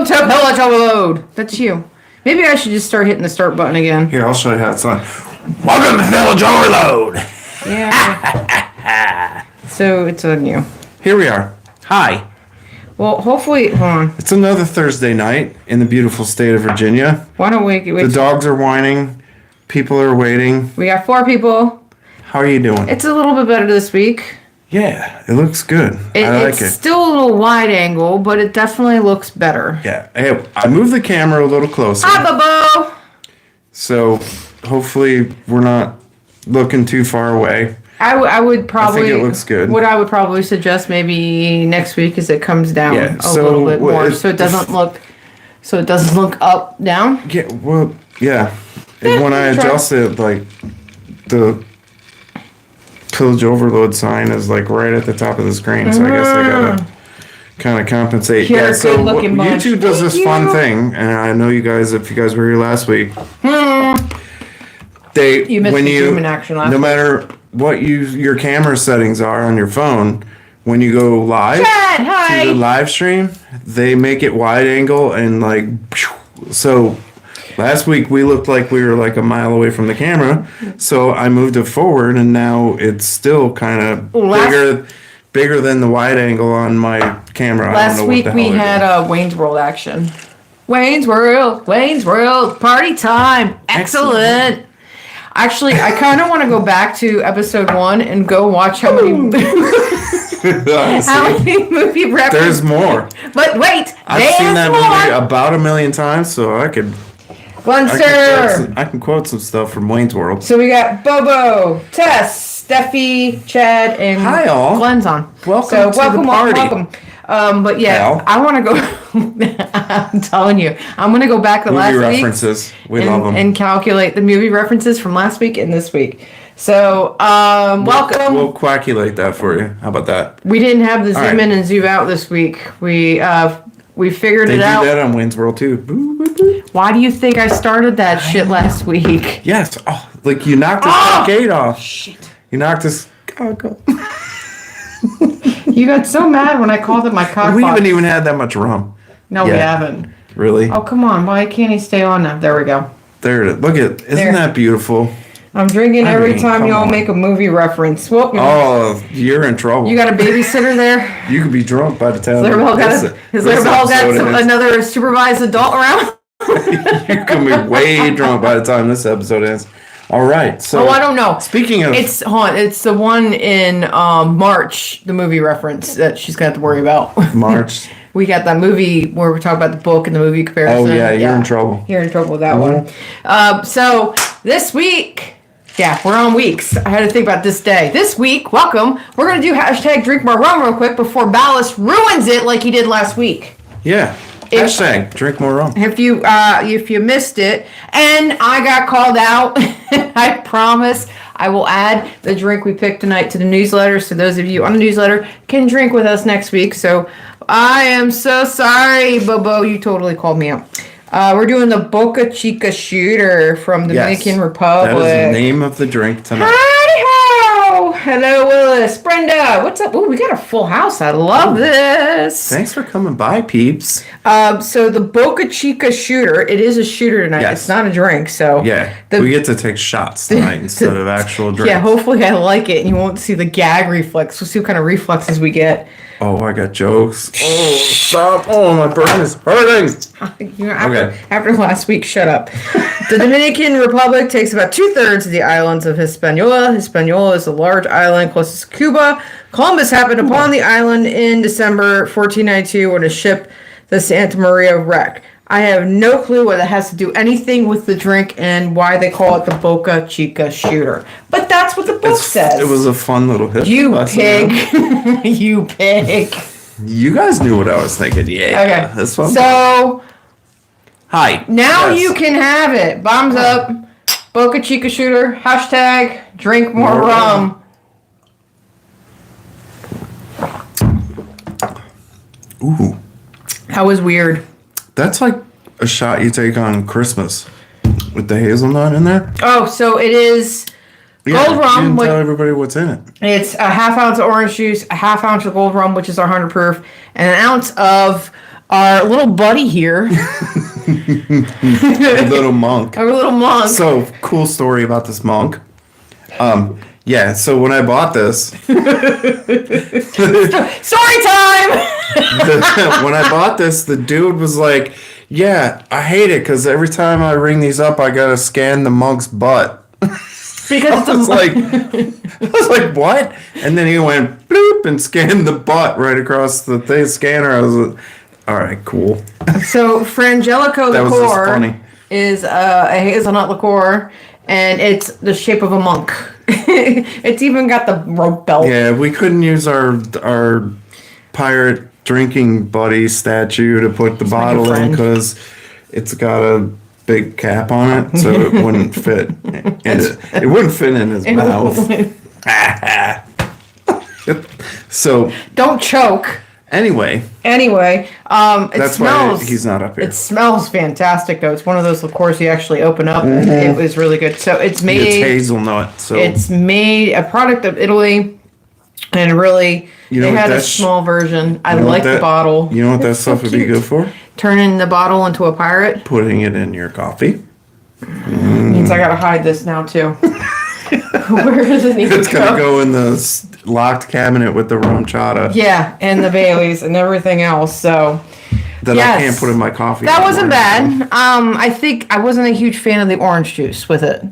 Welcome to Pillage Overload. That's you. Maybe I should just start hitting the start button again. Here, I'll show you how it's done. Welcome to Pillage Overload. Yeah. So it's on you. Here we are. Hi. Well, hopefully, hold on. It's another Thursday night in the beautiful state of Virginia. Why don't we wait? The dogs are whining. People are waiting. We got 4 people. How are you doing? It's a little bit better this week. Yeah, it looks good. I like it. It's still a little wide angle, but it definitely looks better. Yeah. Hey, I moved the camera a little closer. Hi, Bobo. So hopefully we're not looking too far away. I would probably. I think it looks good. What I would probably suggest maybe next week is it comes down a little bit more, so it doesn't look. So it doesn't look up down. Yeah. Well. Yeah. And when I adjust it, like the Pillage Overload sign is like right at the top of the screen, so I guess I gotta kind of compensate. You're a good-looking bunch. YouTube does this fun thing, and I know you guys. If you guys were here last week, You missed the Zoom in action last no week. matter what your camera settings are on your phone, when you go live Chad, hi. to the live stream, they make it wide angle and like so. Last week we looked like we were like a mile away from the camera, so I moved it forward, and now it's still kind of bigger than the wide angle on my camera. Last week we had Wayne's World action. Wayne's World, party time, excellent. Actually, I kind of want to go back to episode 1 and go watch how many movie references. There's more. But wait, I've seen that movie about 1 million times, so I can quote some stuff from Wayne's World. So we got Bobo, Tess, Steffi, Chad, and hi all. Glenn's on. Welcome to the party. Welcome. But yeah, I want to go. I'm telling you, I'm going to go back to last week. Movie references, we love them, and calculate the movie references from last week and this week. So, welcome. We'll quackulate that for you. How about that? We didn't have the zoom in and zoom out this week. We figured it out. They do that on Wayne's World too. Why do you think I started that shit last week? Yes. Oh, like you knocked this gate off. Shit. You knocked this. You got so mad when I called it my cock. We haven't even had that much rum. No, we haven't. Really? Oh, come on. Why can't he stay on now? There we go. There it is. Look at Isn't that beautiful? I'm drinking every time y'all make a movie reference. Well, you're in trouble. You got a babysitter there? You could be drunk by the time. Has Littlebell got another supervised adult around? You can be way drunk by the time this episode ends. All right. So. Oh, I don't know. Speaking of, it's the one in March, the movie reference that she's got to worry about. March. We got that movie where we're talking about the book and the movie comparison. Oh yeah, you're in trouble. You're in trouble with that one. So this week. Yeah, we're on weeks. I had to think about this day. This week, welcome. We're going to do hashtag drink more rum real quick before Ballast ruins it like he did last week. Yeah. Hashtag drink more rum. If you missed it, and I got called out, I promise I will add the drink we picked tonight to the newsletter, so those of you on the newsletter can drink with us next week. So I am so sorry, Bobo. You totally called me out. We're doing the Boca Chica Shooter from Dominican Republic. That is the name of the drink tonight. Howdy-ho! Hello, Willis. Brenda, what's up? Oh, we got a full house. I love this. Thanks for coming by, peeps. So the Boca Chica Shooter, it is a shooter tonight. Yes. It's not a drink, so... Yeah, we get to take shots tonight instead of actual drinks. Yeah, hopefully I like it and you won't see the gag reflex. We'll see what kind of reflexes we get. Oh, I got jokes. Oh, stop. Oh, my brain is hurting. After last week, shut up. The Dominican Republic takes about 2/3 of the islands of Hispaniola. Hispaniola is a large island closest to Cuba. Columbus happened upon the island in December 1492 when a ship, the Santa Maria, wrecked. I have no clue what it has to do anything with the drink and why they call it the Boca Chica Shooter. But that's what the book says. It was a fun little hit. You pig. You pig. You guys knew what I was thinking. Yeah. Okay. That's fun. So, hi. Now you can have it. Bombs up. Boca Chica Shooter. Hashtag drink more rum. Ooh. That was weird. That's like a shot you take on Christmas with the hazelnut in there. Oh, so it is gold rum. You didn't tell everybody what's in it. It's a half ounce of orange juice, a half ounce of gold rum, which is our 100 proof, and an ounce of our little buddy here, Little monk. our little monk. So, cool story about this monk. Yeah, so when I bought this, Story time. when I bought this, the dude was like, yeah, I hate it because every time I ring these up, I gotta scan the monk's butt. Because I was like, what? And then he went bloop and scanned the butt right across the scanner. I was like, all right, cool. So Frangelico That was just liqueur funny. is a hazelnut liqueur, and it's the shape of a monk. It's even got the rope belt. Yeah, we couldn't use our pirate drinking buddy statue to put the bottle in because it's got a big cap on it, so it wouldn't fit. It wouldn't fit in his mouth. So Don't choke. anyway, Anyway, it that's smells. why he's not up here. It smells fantastic, though. It's one of those liqueurs you actually open up, and it was really good. So it's made. It's hazelnut. So It's made a product of Italy, and really, You know they what had a that's- small version. I you know what like the that- bottle. You know what that It's so stuff would be cute. good for? Turning the bottle into a pirate Putting it in your coffee. means I gotta hide this now too. Where does it need It's to gonna go in the locked cabinet with the rum chata Yeah, and the Baileys and everything else. So that yes. I can't put in my coffee. that wasn't anymore. bad. I think I wasn't a huge fan of the orange juice with it.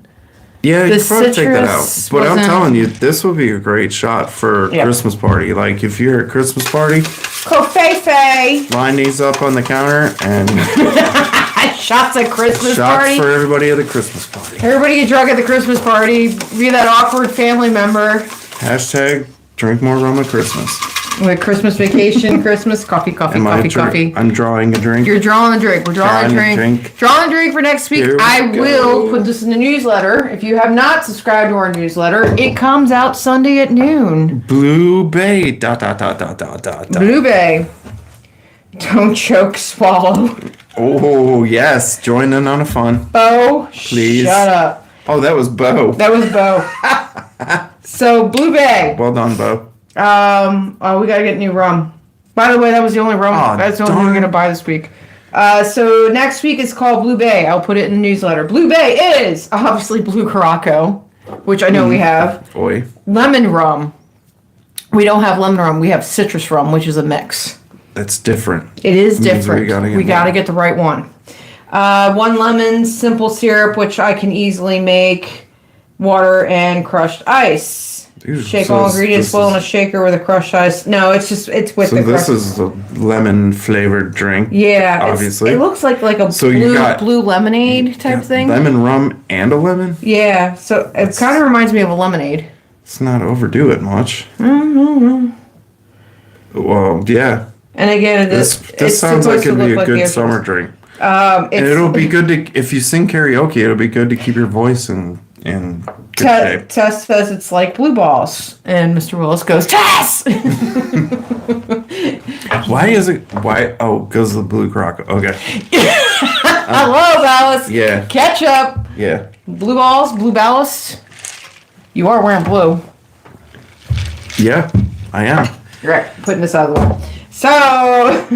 Yeah, you The could probably take that out. citrus But I'm wasn't- telling you, this would be a great shot for Yeah. Christmas party. Like if you're at a Christmas party, Covfefe! line these up on the counter and Shots at Christmas shots party. for everybody at the Christmas party. Everybody get drunk at the Christmas party. Be that awkward family member Hashtag drink more rum at Christmas. with Christmas vacation, Christmas coffee, Am I coffee. I'm drawing a drink. You're drawing a drink. We're drawing a drink. Drawing a drink for next week. Here we I go. will put this in the newsletter. If you have not subscribed to our newsletter, it comes out Sunday at noon. Blue Bay. Dot dot dot dot dot dot. Blue Bay. Don't choke, swallow. Oh yes, join in on the fun. Bo, Please. shut up. Oh, that was Bo. That was Bo. So Blue Bay. Well done, Bo. Oh, we gotta get new rum. By the way, that was the only rum. Aw, That's the only thing we're darn. gonna buy this week. So next week is called Blue Bay. I'll put it in the newsletter. Blue Bay is obviously Blue Caraco, which I know we have. Boy. Lemon rum. We don't have lemon rum. We have citrus rum, which is a mix. That's different. It is Means different. we gotta get get the right one. One lemon, simple syrup, which I can easily make. Water and crushed ice. Dude, Shake so all this- ingredients this well in a is- shaker with a crushed ice. No, it's with So the this crushed. is a lemon flavored drink. Yeah, obviously. it looks like a So you blue got- blue lemonade type thing. Lemon rum and a lemon. Yeah, so it kind of reminds me of a lemonade. Let's not overdo it much. Well, yeah. And again, This it's sounds like supposed it'd to be look a good the summer ocean. drink. It's, And it'll be good to if you sing karaoke. It'll be good to keep your voice in good shape. Tess says it's like blue balls, and Mr. Willis goes Tess. Why is it? Why? Oh, because of the blue croc. Okay. Hello, Alice. Yeah. Ketchup, Yeah. blue balls, blue ballast. You are wearing blue. Yeah. I am. Right, putting this out of the way. So,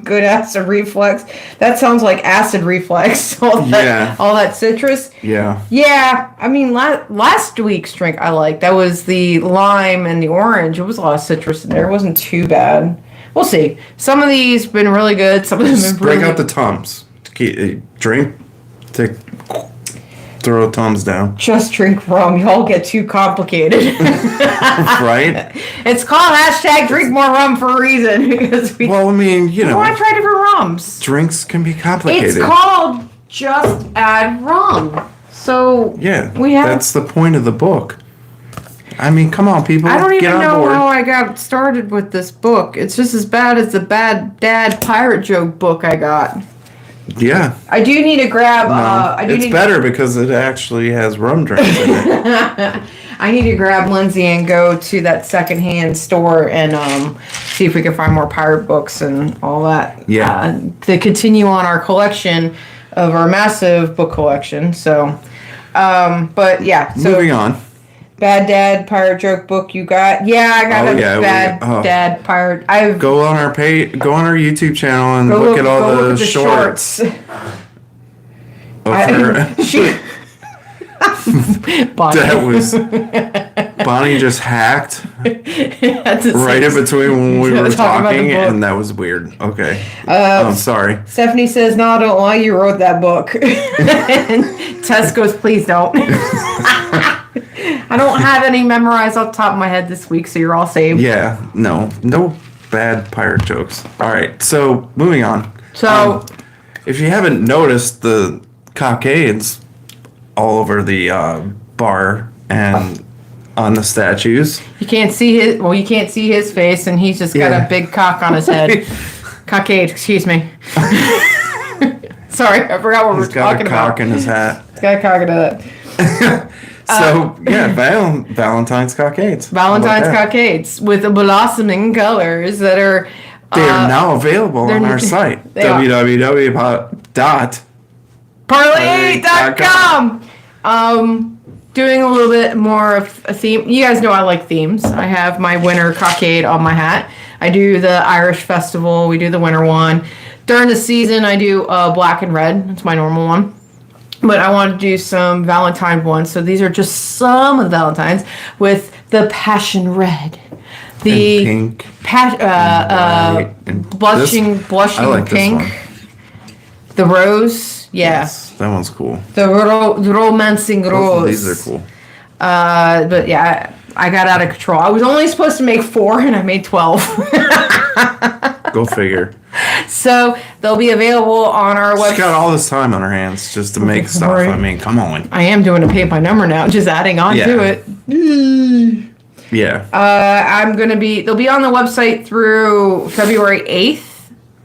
good acid reflux. That sounds like acid reflux. All that citrus. Yeah. Yeah, I mean, last week's drink I liked. That was the lime and the orange. It was a lot of citrus in there. It wasn't too bad. We'll see. Some of these been really good. Some of them Just been break really out the Tums. Drink. Take. Throw Tums down. Just drink rum. Y'all get too complicated. Right? It's called hashtag drink more rum for a reason. Because we Well, I mean, you know, want to try different rums. drinks can be complicated. It's called Just Add Rum. So Yeah. we have. That's the point of the book. I mean, come on, people. I don't get even on know board. how I got started with this book. It's just as bad as the Bad Dad Pirate Joke book I got. Yeah. I do need to grab. It's better because it actually has rum drinks in it. I need to grab Lindsay and go to that secondhand store and see if we can find more pirate books and all that. Yeah. To continue on our collection of our massive book collection. So, but yeah. So Moving on. Bad Dad Pirate Joke book you got. Yeah, I got Bad Dad Pirate. Go on our YouTube channel and look at all the shorts. That was Bonnie just hacked right in between when we were talking, and that was weird. Okay, I'm sorry. Stephanie says, "No, don't lie. You wrote that book." And Tess goes, "Please don't." I don't have any memorized off the top of my head this week, so you're all saved. Yeah, no bad pirate jokes. All right, so moving on. So, if you haven't noticed, the cockades all over the bar and on the statues. You can't see his. Well, you can't see his face, and he's just got a big cock on his head. Cockade, excuse me. Sorry, I forgot what we're talking about. He's got a cock in his hat. He's got a cock in his hat. So Valentine's cockades. Valentine's cockades with the blossoming colors that are. They are now available on our site. www.parlay.com. Doing a little bit more of a theme. You guys know I like themes. I have my winter cockade on my hat. I do the Irish festival. We do the winter one. During the season, I do black and red. That's my normal one. But I want to do some Valentine ones. So these are just some of the Valentines with the passion red. The pink. Blushing like pink. The rose. Yeah. Yes, that one's cool. The romancing rose. These are cool. But yeah, I got out of control. I was only supposed to make 4 and I made 12. Go figure. So they'll be available on our website. She's got all this time on her hands just to make stuff. Right. I mean, come on. I am doing a paint by number now, just adding on to it. Yeah. They'll be on the website through February 8th.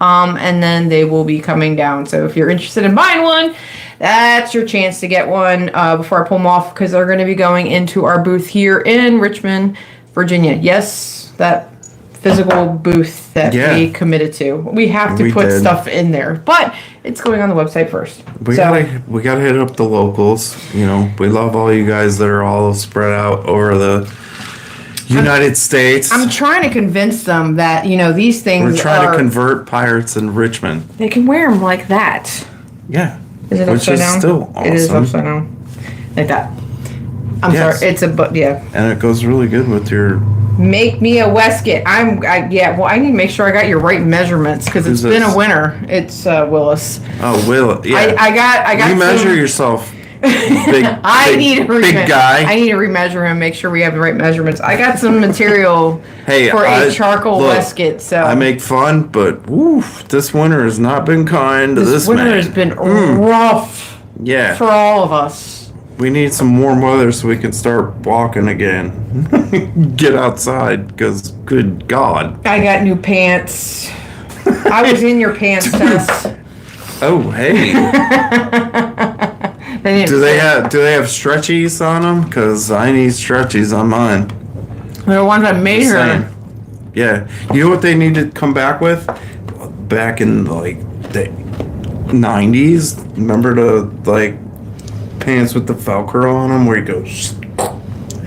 And then they will be coming down. So if you're interested in buying one, that's your chance to get one before I pull them off, because they're going to be going into our booth here in Richmond, Virginia. Yes, that physical booth that we committed to. We have to put stuff in there, but it's going on the website first. We gotta hit up the locals. You know, we love all you guys that are all spread out over the United States. I'm trying to convince them that, these things We're trying to convert pirates in Richmond. They can wear them like that. Yeah. Is it upside down? Still awesome. It is upside down. Like that. I'm sorry. It's yeah. And it goes really good with your... Make me a Westgate. I need to make sure I got your right measurements, because it's been a winter. It's Willis. Oh, Willis. Yeah. I got You measure yourself. Big guy. I need to remeasure him, make sure we have the right measurements. I got some material for a charcoal Westgate. So I make fun, but this winter has not been kind to this winter has been rough. Yeah. For all of us. We need some warm weather so we can start walking again. Get outside, because good God. I got new pants. I was in your pants, Tess. Oh, hey. Do they have stretchies on them? Because I need stretchies on mine. They're ones I made her. Yeah. You know what they need to come back with? Back in the 90s, remember the pants with the Velcro on them where you go?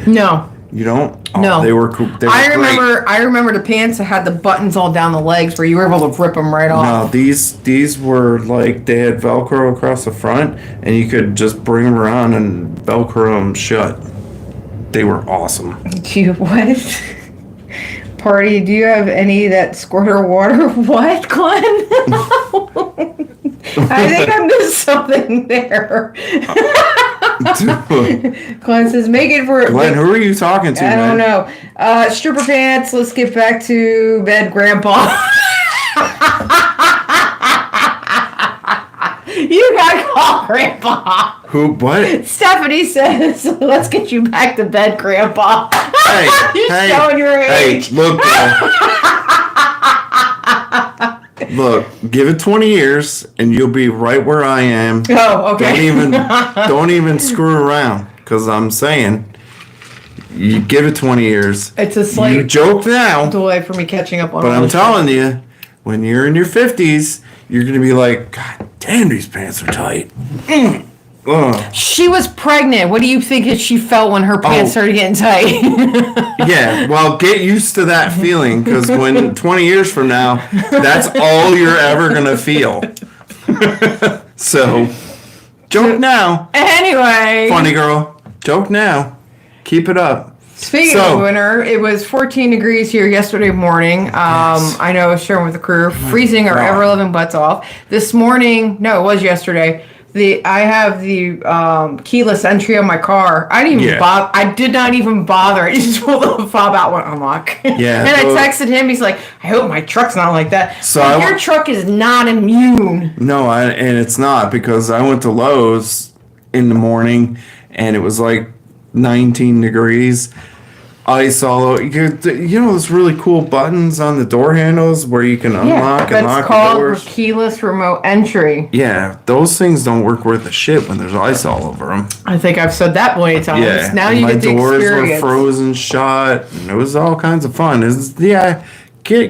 No. You don't? No. They were cool. I remember the pants that had the buttons all down the legs where you were able to rip them right off. No, these were they had Velcro across the front, and you could just bring them around and Velcro them shut. They were awesome. What? Party, do you have any that squirt water? What, Glenn? I think I missed something there. Glenn says, make it for... Glenn, who are you talking to, I don't know. Stripper pants, let's get back to bed, Grandpa. You gotta call Grandpa. Who? What? Stephanie says, let's get you back to bed, Grandpa. You're showing your age. Hey, look. Look, give it 20 years and you'll be right where I am. Oh, okay. Don't even screw around, because I'm saying, you give it 20 years. It's a slight you joke now delay for me catching up on. But I'm telling you, when you're in your 50s, you're gonna be like, God damn, these pants are tight. ugh. She was pregnant. What do you think she felt when her pants started getting tight? Yeah, well, get used to that feeling, because when 20 years from now, that's all you're ever going to feel. So, joke now. Anyway. Funny girl. Joke now. Keep it up. Speaking of winter, it was 14 degrees here yesterday morning. Yes. I know I was sharing with the crew, freezing our ever-living butts off. This morning, no, it was yesterday. I have the keyless entry on my car. I didn't even bother. I did not even bother. I just pulled the fob out, went unlock. Yeah. And I texted him. He's like, I hope my truck's not like that. So your truck is not immune. No, and it's not, because I went to Lowe's in the morning and it was like 19 degrees. Ice all over. You know those really cool buttons on the door handles where you can unlock and lock the doors? That's called keyless remote entry. Yeah, those things don't work worth a shit when there's ice all over them. I think I've said that plenty times. Yeah, now and you my get the doors experience. were frozen shut. And it was all kinds of fun. Get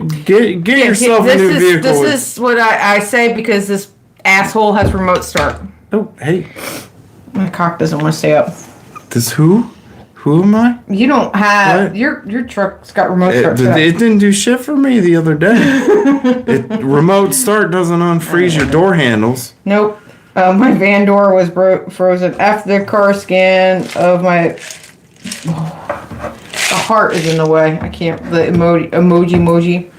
yourself a new vehicle. This is what I say, because this asshole has remote start. Oh, hey. My cock doesn't want to stay up. This who? Who am I? You don't have... What? Your truck's got remote start. It didn't do shit for me the other day. Remote start doesn't unfreeze your door handles. Nope. My van door was frozen after the car scan of my... the heart is in the way. I can't... The emoji.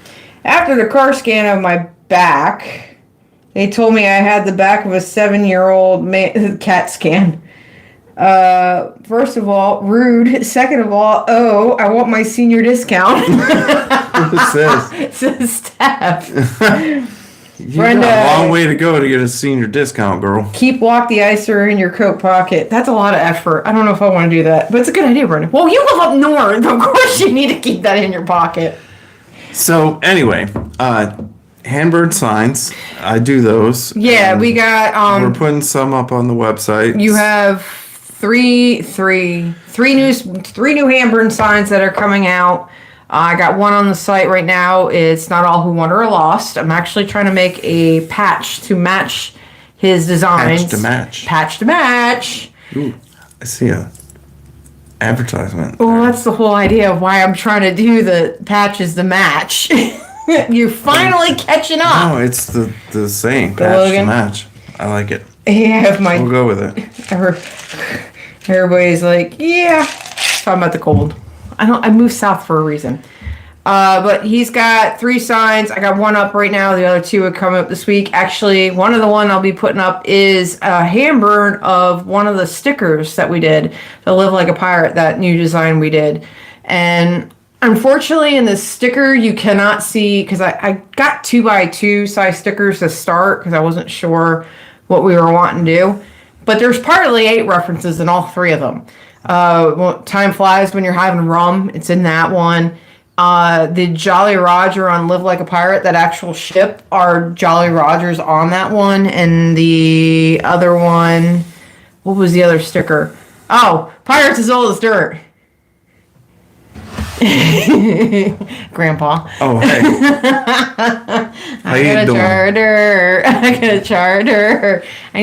After the car scan of my back, they told me I had the back of a 7-year-old cat scan. First of all, rude. Second of all, I want my senior discount. What's this? It says staff. You got a long way to go to get a senior discount, girl. Keep lock the icer in your coat pocket. That's a lot of effort. I don't know if I want to do that, but it's a good idea, Brenda. Well, you live up north. Of course you need to keep that in your pocket. So, anyway, handbird signs. I do those. Yeah, we got... we're putting some up on the website. You have three new handbird signs that are coming out. I got one on the site right now. It's Not All Who Wander Are Lost. I'm actually trying to make a patch to match his designs. Patch to match. Ooh, I see a advertisement. Well, that's the whole idea of why I'm trying to do the patches to match. You're finally catching up. No, it's the same. Patch to match. I like it. Yeah, we'll go with it. Everybody's like, yeah. Talking about the cold. I moved south for a reason. But he's got 3 signs. I got one up right now. The other 2 would come up this week. Actually, one I'll be putting up is a handburn of one of the stickers that we did, the Live Like a Pirate, that new design we did. And unfortunately, in this sticker, you cannot see, because I got 2x2 size stickers to start, because I wasn't sure what we were wanting to do. But there's Parlay 8 references in all 3 of them. Time Flies When You're Having Rum, it's in that one. The Jolly Roger on Live Like a Pirate, that actual ship, are Jolly Rogers on that one. And the other one, what was the other sticker? Oh, Pirates as Old as Dirt. Grandpa. Oh, hey. How you doing? I got a charter. I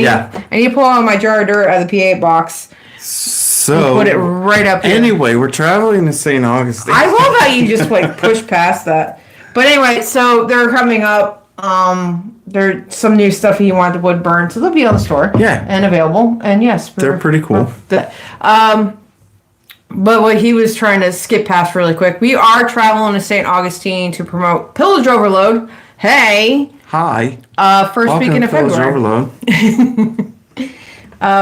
need to pull out my jar of dirt out of the PA box. So put it right up here. Anyway, we're traveling to St. Augustine. I love how you just push past that. But anyway, so they're coming up. There's some new stuff he wanted to wood burn, so they'll be on the store. Yeah. And available. And yes, they're pretty cool. But what he was trying to skip past really quick, we are traveling to St. Augustine to promote Pillage Overload. Hey. Hi. First weekend of February. Pillage Overload.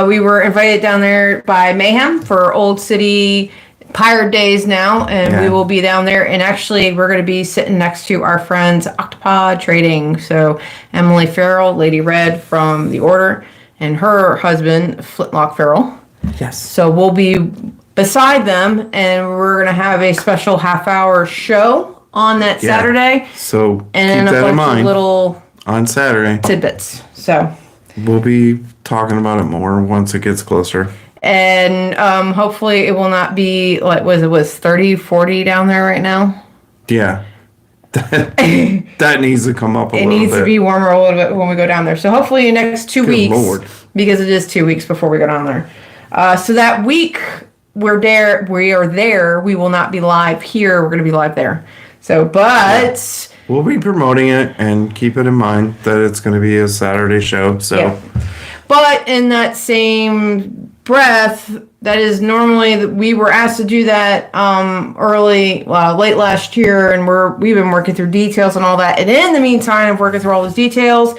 We were invited down there by Mayhem for Old City Pirate Days now, and we will be down there. And actually, we're going to be sitting next to our friends Octopod Trading. So Emily Farrell, Lady Red from the Order, and her husband Flintlock Farrell. Yes. So we'll be beside them, and we're going to have a special half-hour show on that Saturday. So and keep that in mind. Little on Saturday tidbits. So we'll be talking about it more once it gets closer. And hopefully it will not be, like, was 30, 40 down there right now? Yeah. That needs to come up a It little needs bit. to be warmer a little bit when we go down there. So hopefully in the next 2 Good weeks, Lord. because it is 2 weeks before we go down there. So that week we are there. We will not be live here. We're going to be live there. So, but We'll be promoting it and keep it in mind that it's going to be a Saturday show. So, yeah. But in that same breath, that is normally we were asked to do that late last year, and we've been working through details and all that. And in the meantime, of working through all those details,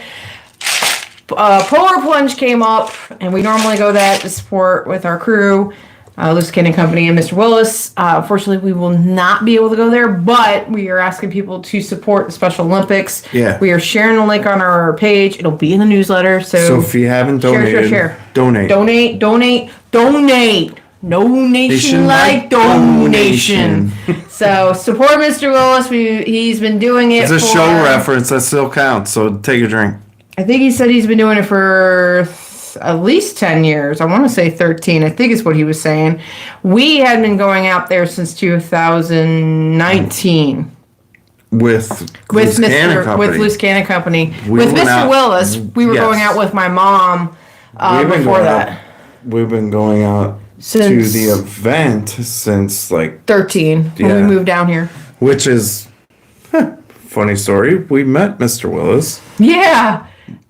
Polar Plunge came up, and we normally go that to support with our crew, Loose Cannon Company and Mr. Willis. Unfortunately, we will not be able to go there, but we are asking people to support the Special Olympics. Yeah. We are sharing the link on our page. It'll be in the newsletter. So if you haven't donated, share. donate. Donate. No nation like donation. So support Mr. Willis. He's been doing it. It's a show reference that still counts. So take a drink. I think he said he's been doing it for at least 10 years. I want to say 13. I think is what he was saying. We had been going out there since 2019. With Loose Cannon Company. We With went Mr. out- Willis, we were yes. going out with my mom before going that. out- we've been going out to Since- the event since 13 when we Yeah. moved down here. which is funny story. We met Mr. Willis Yeah.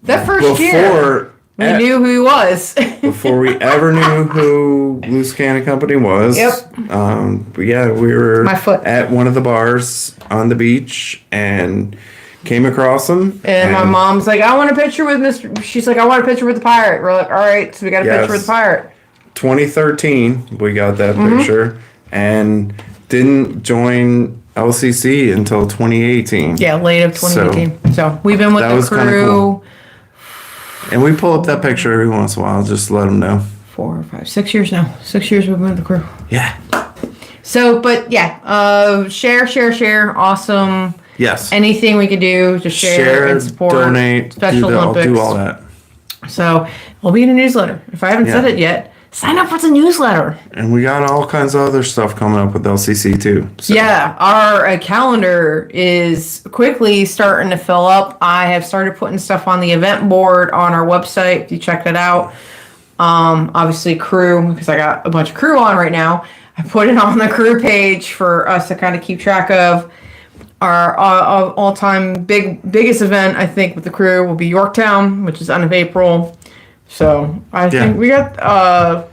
That first year. We knew who he was. before we ever knew who Loose Cannon Company was. Yep. But yeah, we were My foot. at one of the bars on the beach and came across him. And my mom's like, I want a picture with Mr. She's like, I want a picture with the pirate. We're like, all right, so we got a picture with the pirate. 2013, we got that Mm-hmm. picture and didn't join LCC until 2018. Yeah, late of 2018. So we've been with that the was kinda crew cool. And we pull up that picture every once in a while, just to let them know. 4 or 5, 6 years now. 6 years we've been with the crew. Yeah. So, but yeah, share. Awesome. Yes. Anything we can do to share and support. donate, Special Olympics. do all that. So we'll be in a newsletter. If I haven't said Yeah. it yet, sign up for the newsletter. And we got all kinds of other stuff coming up with LCC too. So. Yeah, our calendar is quickly starting to fill up. I have started putting stuff on the event board on our website. If you check that out, obviously crew, because I got a bunch of crew on right now. I put it on the crew page for us to kind of keep track of. Our all-time biggest event, I think, with the crew will be Yorktown, which is end of April. So I think we got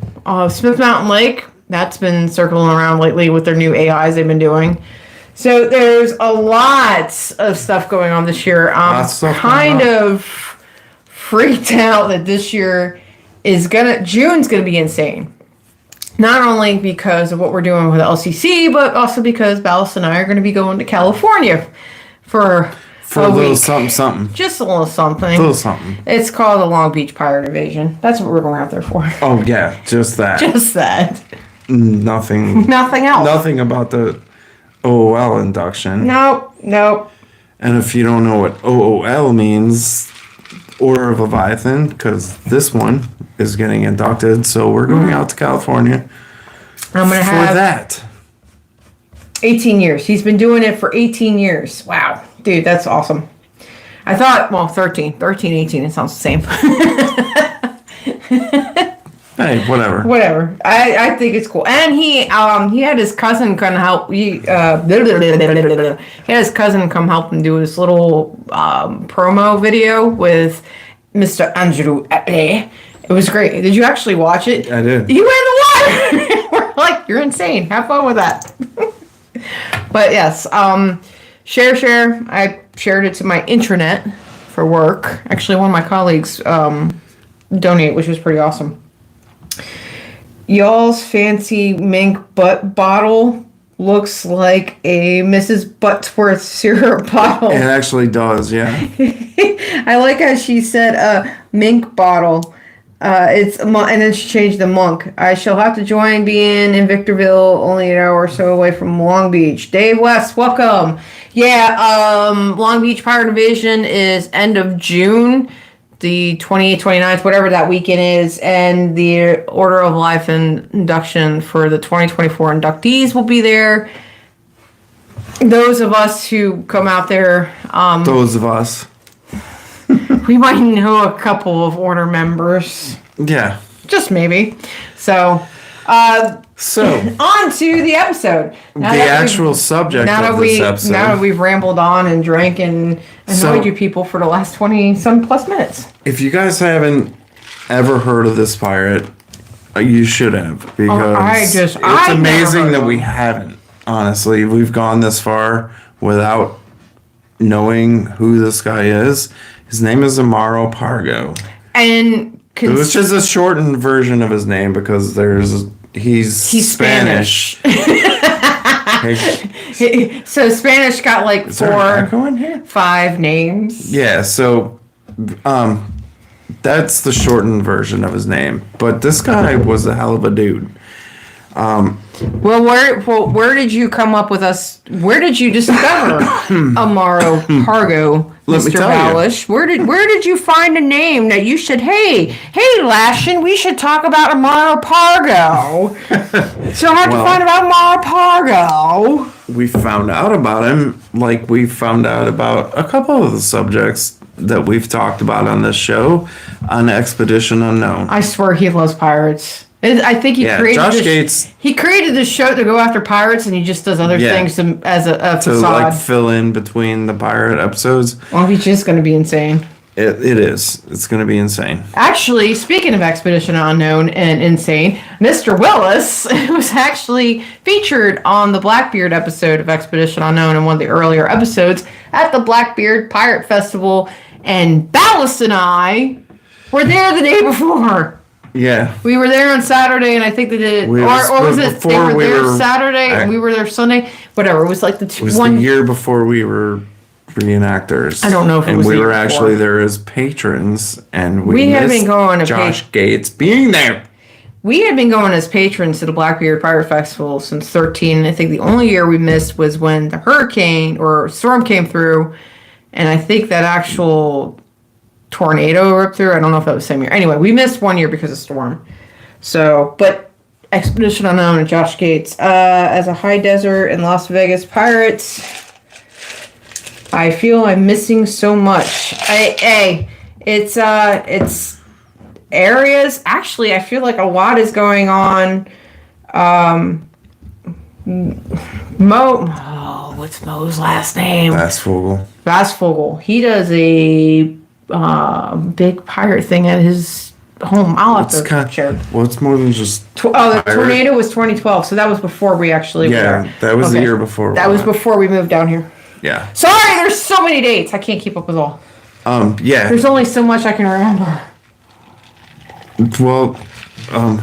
Smith Mountain Lake. That's been circling around lately with their new AIs they've been doing. So there's a lot of stuff going on this year. I'm kind of freaked out that this year June's gonna be insane. Not only because of what we're doing with LCC, but also because Ballast and I are going to be going to California for a little week. something. Just a little something. A little something. It's called the Long Beach Pirate Invasion. That's what we're going out there for. Oh yeah, just that. Just that. Nothing. Nothing else. Nothing about the OOL induction. Nope. And if you don't know what OOL means, Order of Leviathan, because this one is getting inducted, so we're going out to California I'm going to for have that. 18 years. He's been doing it for 18 years. Wow. Dude, that's awesome. I thought, 13, 18, it sounds the same. Hey, whatever. Whatever. I think it's cool. And he had his cousin kind of help. He had his cousin come help him do his little promo video with Mr. Andrew Atley. It was great. Did you actually watch it? I did. You went in the water. We're like, you're insane. Have fun with that. But yes, share. I shared it to my intranet for work. Actually, one of my colleagues donated, which was pretty awesome. Y'all's fancy mink butt bottle looks like a Mrs. Buttsworth syrup bottle. It actually does, yeah. I like how she said mink bottle. And then she changed the monk. I shall have to join being in Victorville, only an hour or so away from Long Beach. Dave West, welcome. Yeah, Long Beach Pirate Division is end of June, the 28th, 29th, whatever that weekend is, and the Order of Life and induction for the 2024 inductees will be there. those of us who come out there, Those of us. we might know a couple of order members. Yeah. Just maybe. So, So, on to the episode. Now the that actual subject now of that this episode. Now that we've rambled on and drank and annoyed you people for the last 20-some plus minutes. If you guys haven't ever heard of this pirate, you should have, because it's I've never amazing heard that of we him. haven't. Honestly, we've gone this far without knowing who this guy is. His name is Amaro Pargo, And which is a shortened version of his name because he's Spanish. Hey, so Spanish got like is there an echo in here? 5 names. Yeah, so that's the shortened version of his name. But this guy was a hell of a dude. Well, where did you come up with us? Where did you discover Amaro Pargo, Let me Mr. tell you. Balish? Where did you find a name that you should? Hey, Lashing, we should talk about Amaro Pargo. So hard to find about Amaro Pargo. We found out about him like we found out about a couple of the subjects that we've talked about on this show on Expedition Unknown. I swear he loves pirates. I think he created Josh this, Gates he created this show to go after pirates, and he just does other things as a to facade. like fill in between the pirate episodes. Well, he's just going to be insane. It is. It's going to be insane. Actually, speaking of Expedition Unknown and insane, Mr. Willis was actually featured on the Blackbeard episode of Expedition Unknown in one of the earlier episodes at the Blackbeard Pirate Festival, and Ballast and I were there the day before. Yeah. We were there on Saturday, and I think they did, or was it they were there Saturday and we were there Sunday? Whatever. It was like the the year before we were reenactors. I don't know if it and was we the were year actually before. there as patrons, and We had missed been going to Josh Gates being there. We had been going as patrons to the Blackbeard Pirate Festival since 13. I think the only year we missed was when the hurricane or storm came through, and I think that actual tornado ripped through. I don't know if that was the same year. Anyway, we missed one year because of storm. So, but Expedition Unknown and Josh Gates as a high desert and Las Vegas pirates. I feel I'm missing so much. It's areas. Actually, I feel like a lot is going on. What's Mo's last name? Bassfogel. He does a big pirate thing at his home. I'll have to share. Well, it's more than just. The tornado was 2012, so that was before we actually. Yeah, that was the year before. That was before we moved down here. Yeah. Sorry, there's so many dates. I can't keep up with all. Yeah. There's only so much I can remember. Well,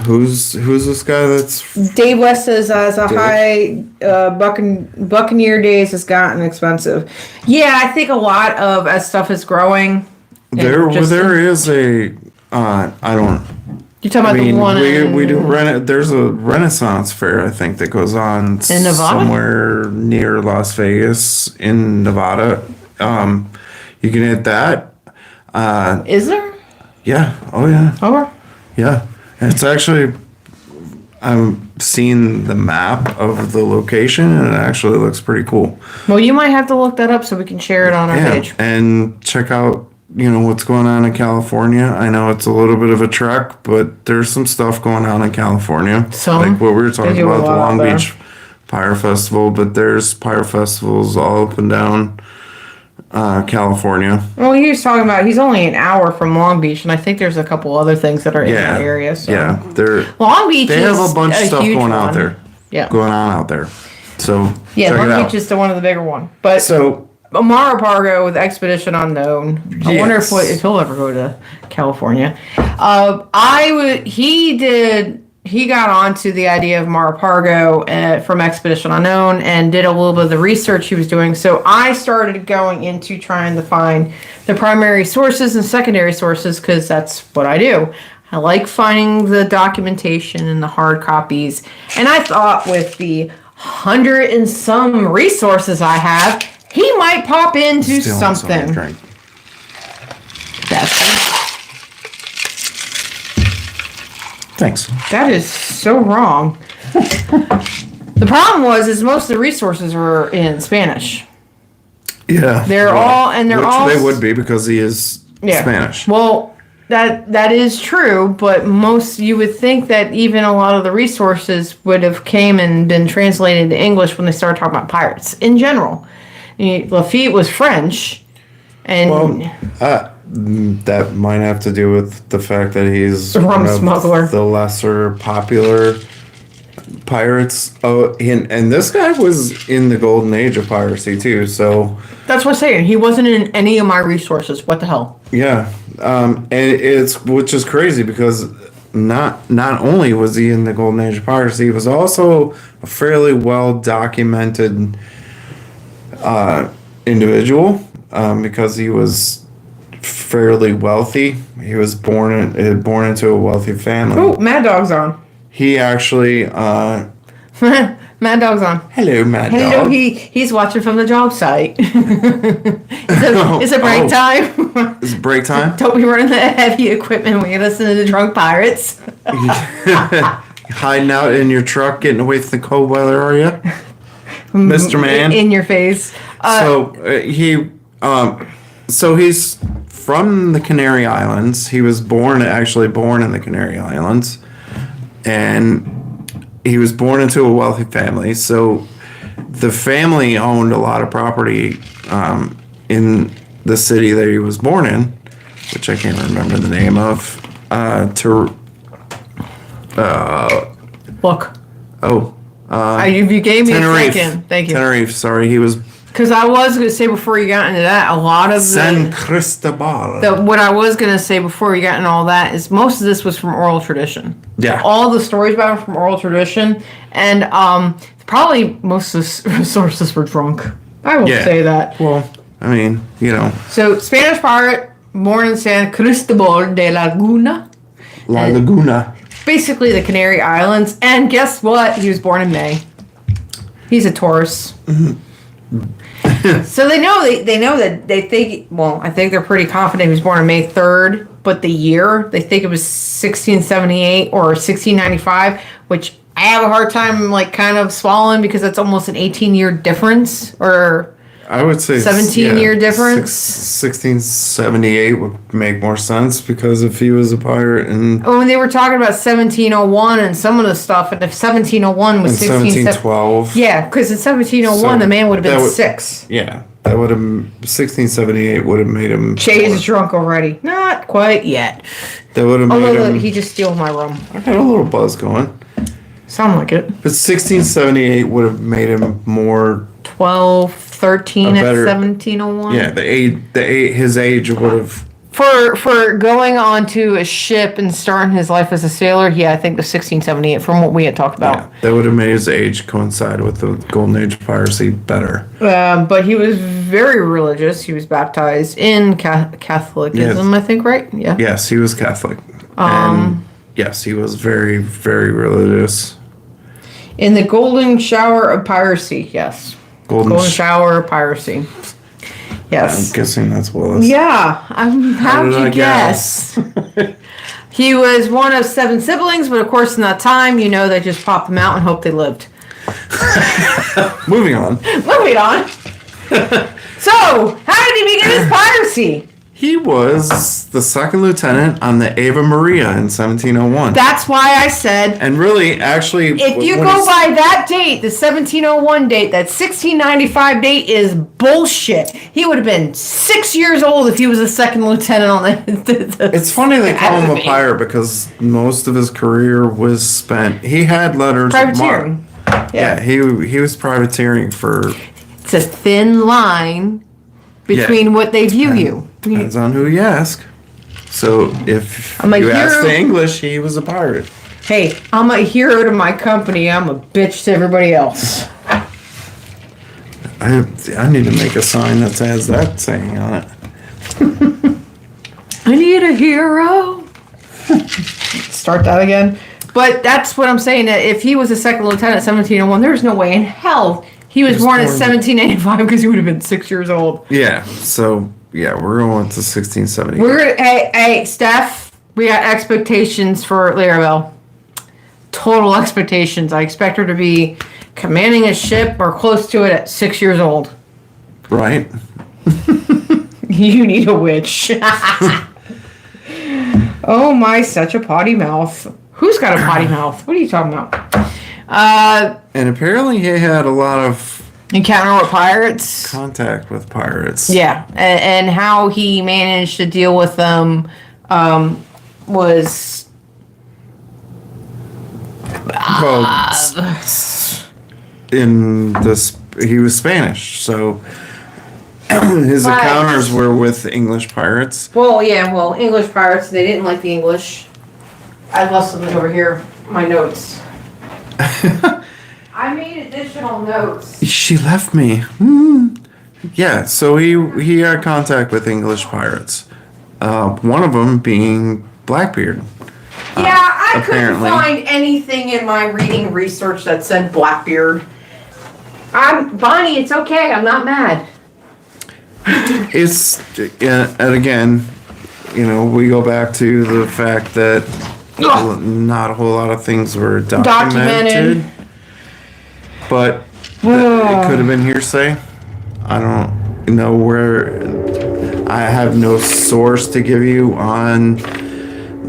who's this guy that's... Dave West says as a high Buccaneer days has gotten expensive. Yeah, I think a lot of as stuff is growing. There is a I don't... You're talking about the one we do there's a Renaissance fair, I think, that goes on in Nevada? somewhere near Las Vegas in Nevada. You can hit that. Is there? Yeah. Oh yeah. Okay. Yeah. It's actually, I'm seeing the map of the location, and it actually looks pretty cool. Well, you might have to look that up so we can share it on our page. And check out, what's going on in California. I know it's a little bit of a trek, but there's some stuff going on in California. Like what we were talking about, the Long Beach Pyre Festival, but there's pyre festivals all up and down California. Well, he was talking about he's only an hour from Long Beach, and I think there's a couple other things that are in that area. So. Yeah, Long Beach. They have a bunch of stuff going out there. Yeah, going on out there. So Long Beach is the one of the bigger one. But Amaro Pargo with Expedition Unknown. I wonder if he'll ever go to California. He got onto the idea of Amaro Pargo from Expedition Unknown and did a little bit of the research he was doing. So I started going into trying to find the primary sources and secondary sources because that's what I do. I like finding the documentation and the hard copies. And I thought with the 100 and some resources I have, he might pop into something. Thanks. That is so wrong. The problem was most of the resources were in Spanish. Yeah. They're all they would be because he is Spanish. Well, that is true, but you would think that even a lot of the resources would have came and been translated into English when they started talking about pirates in general. Lafitte was French, and that might have to do with the fact that he's the rum smuggler, the lesser popular pirates. Oh, and this guy was in the golden age of piracy too. So that's what I'm saying. He wasn't in any of my resources. What the hell? Yeah, and which is crazy because not only was he in the golden age of piracy, he was also a fairly well documented individual because he was fairly wealthy. He was born into a wealthy family. Oh, Mad Dog's on. He actually Mad Dog's on. Hello, Mad Dog. Hello, he's watching from the job site. It's a break time. It's break time? Don't be running the heavy equipment when you listen to the drunk pirates. Hiding out in your truck, getting away from the cold weather, are you? Mr. Man? In your face. So he's from the Canary Islands. He was born in the Canary Islands. And he was born into a wealthy family. So the family owned a lot of property in the city that he was born in, which I can't remember the name of. Look. Oh. You gave me Tenerife. a second. Thank you. Tenerife, sorry. He was... Because I was going to say before you got into that, a lot of San Cristobal. What I was going to say before you got into all that is most of this was from oral tradition. Yeah. All the stories about him from oral tradition. And probably most of the sources were drunk. I will say that. Well, I mean, So, Spanish pirate, born in San Cristobal de Laguna. Laguna. Basically the Canary Islands. And guess what? He was born in May. He's a Taurus. Mm-hmm. So they know that they think, well, I think they're pretty confident he was born on May 3rd, but the year, they think it was 1678 or 1695, which I have a hard time kind of swallowing because that's almost an 18-year difference, or I would say 17-year difference. 1678 would make more sense because if he was a pirate and when they were talking about 1701 and some of the stuff, and if 1701 was 1712, yeah, because in 1701 the man would have been 6. Yeah, that would have 1678 would have made him. Shay's drunk already. Not quite yet. That would have made him. He just steals my rum. I got a little buzz going. Sound like it. But 1678 would have made him more 12, 13 at 1701. Yeah, his age would have. For going onto a ship and starting his life as a sailor, yeah, I think the 1678 from what we had talked about. Yeah, that would have made his age coincide with the golden age of piracy better. But he was very religious. He was baptized in Catholicism, yes. I think, right? Yeah. Yes, he was Catholic. And yes, he was very, very religious. In the golden shower of piracy, yes. Golden shower of piracy. Yes. I'm guessing that's Willis. Yeah. How'd you guess? He was one of 7 siblings, but of course in that time, they just popped them out and hoped they lived. Moving on. So, how did he begin his piracy? He was the 2nd lieutenant on the Ave Maria in 1701. That's why I said... And really, actually... If you go by that date, the 1701 date, that 1695 date is bullshit. He would have been 6 years old if he was a 2nd lieutenant on the It's funny they call him a pirate because most of his career was spent... He had letters... Privateering. Yeah, he was privateering for... It's a thin line between what they view you. Depends on who you ask. So if you ask the English, he was a pirate. Hey, I'm a hero to my company. I'm a bitch to everybody else. I need to make a sign that has that saying on it. I need a hero. Start that again. But that's what I'm saying. That if he was a 2nd lieutenant at 1701, there's no way in hell he was born in 1785 because he would have been 6 years old. Yeah. So. Yeah, we're going to 1670. Hey, Steph, we got expectations for Larabelle. Total expectations. I expect her to be commanding a ship or close to it at 6 years old. Right. You need a witch. Oh my, such a potty mouth. Who's got a potty mouth? What are you talking about? And apparently he had a lot of Encounter with pirates. contact with pirates. Yeah, and how he managed to deal with them was Well, he was Spanish, so his Right. encounters were with English pirates. well, yeah, well, English pirates, they didn't like the English. I left something over here, my notes. I made additional notes. She left me. Yeah, so he had contact with English pirates. One of them being Blackbeard. Yeah, I apparently. couldn't find anything in my reading research that said Blackbeard. Bonnie, it's okay, I'm not mad. It's and again, we go back to the fact that not a whole lot of things were documented. But it could have been hearsay. I don't know where. I have no source to give you on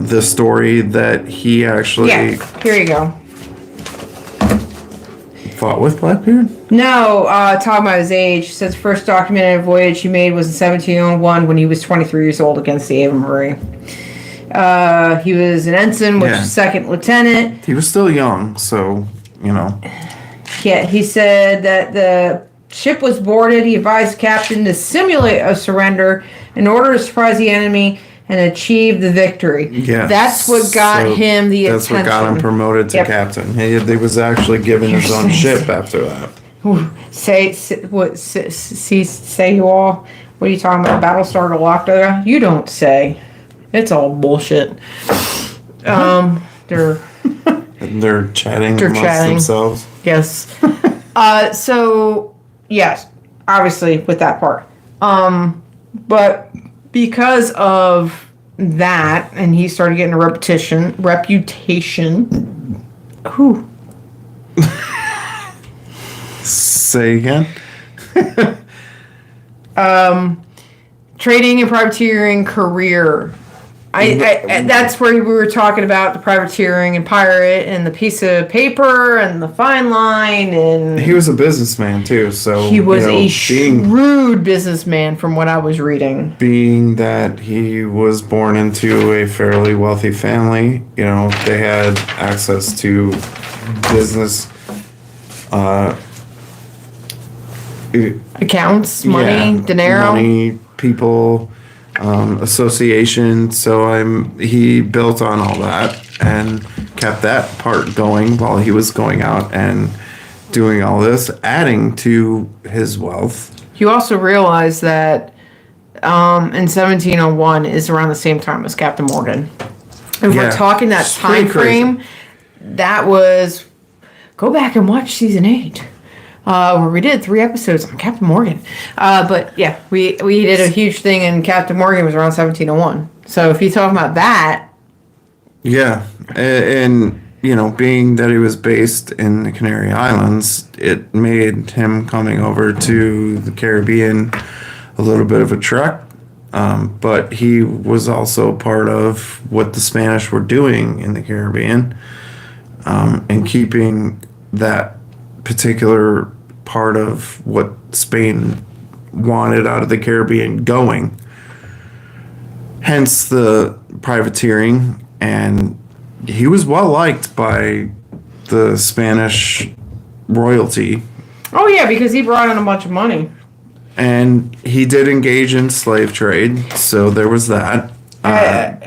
the story that he actually Here you go. fought with Blackbeard. No, talking about his age, says first documented voyage he made was in 1701 when he was 23 years old against the Ave Marie. He was an ensign, which is second lieutenant. He was still young, so Yeah, he said that the ship was boarded. He advised the captain to simulate a surrender in order to surprise the enemy and achieve the victory. Yeah, that's what got him the attention. That's what got him promoted to captain. He was actually given his own ship after that. Say you all. What are you talking about? Battlestar Galactica? You don't say. It's all bullshit. They're chatting amongst themselves. Yes. So yes, obviously with that part. But because of that, and he started getting a reputation. Who? Say again. Trading and privateering career. I that's where we were talking about the privateering and pirate and the piece of paper and the fine line, and he was a businessman too, so he was a shrewd businessman from what I was reading. Being that he was born into a fairly wealthy family, they had access to business accounts, money, dinero, money, people, association. So he built on all that and kept that part going while he was going out and doing all this, adding to his wealth. You also realize that in 1701 is around the same time as Captain Morgan. And we're talking that time frame. That was, go back and watch season 8. Where we did 3 episodes on Captain Morgan. But yeah, we did a huge thing, and Captain Morgan was around 1701. So if you're talking about that. Yeah. And being that he was based in the Canary Islands, it made him coming over to the Caribbean a little bit of a trek. But he was also part of what the Spanish were doing in the Caribbean, and keeping that particular part of what Spain wanted out of the Caribbean going. Hence the privateering, and he was well liked by the Spanish royalty. Oh yeah, because he brought in a bunch of money. And he did engage in slave trade, so there was that.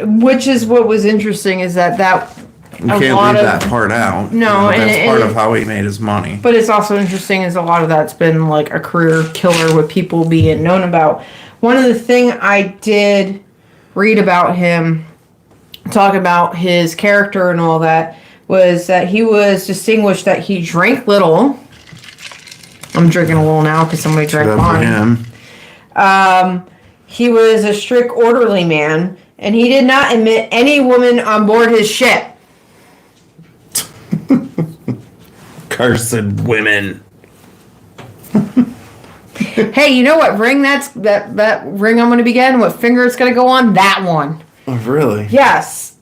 Which is what was interesting, is that you can't leave that part out. No, that's part of how he made his money. But it's also interesting is a lot of that's been like a career killer with people being known about. One of the thing I did read about him, talk about his character and all that, was that he was distinguished that he drank little. I'm drinking a little now because somebody drank mine. He was a strict orderly man, and he did not admit any woman on board his ship. Cursed women. Hey, you know what ring that ring I'm going to be getting? What finger it's going to go on? That one. Oh, really? Yes.